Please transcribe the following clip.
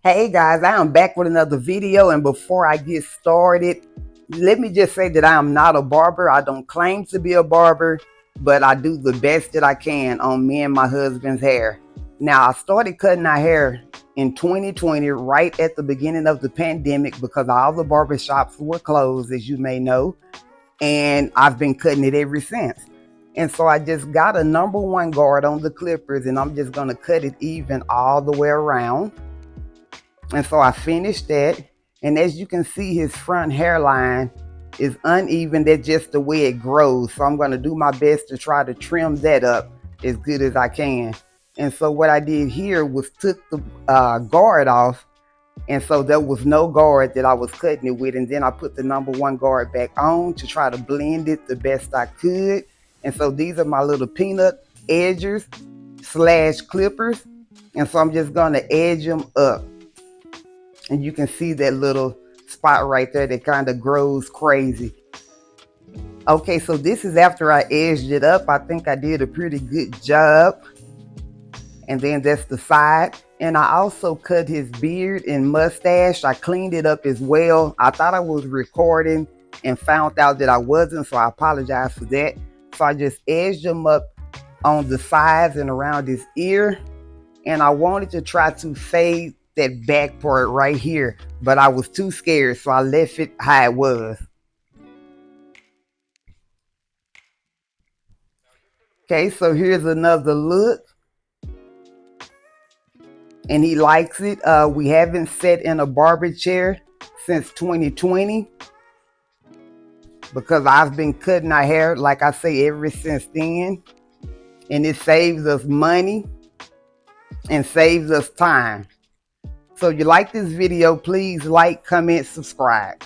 Hey guys, I am back with another video, and before I get started, let me just say that I am not a barber. I don't claim to be a barber, but I do the best that I can on me and my husband's hair. Now, I started cutting our hair in 2020, right at the beginning of the pandemic, because all the barber shops were closed, as you may know, and I've been cutting it ever since. And so I just got a #1 guard on the clippers, and I'm just going to cut it even all the way around. And so I finished that, and as you can see, his front hairline is uneven. That's just the way it grows, so I'm going to do my best to try to trim that up as good as I can. And so what I did here was took the guard off, and so there was no guard that I was cutting it with, and then I put the #1 guard back on to try to blend it the best I could. And so these are my little peanut edgers / clippers, and so I'm just going to edge them up. And you can see that little spot right there that kind of grows crazy. Okay, so this is after I edged it up. I think I did a pretty good job. And then that's the side. And I also cut his beard and mustache. I cleaned it up as well. I thought I was recording and found out that I wasn't, so I apologize for that. So I just edged them up on the sides and around his ear. And I wanted to try to fade that back part right here, but I was too scared, so I left it how it was. Okay, so here's another look, and he likes it. We haven't sat in a barber chair since 2020 because I've been cutting our hair, like I say, ever since then, and it saves us money and saves us time. So if you like this video, please like, comment, subscribe.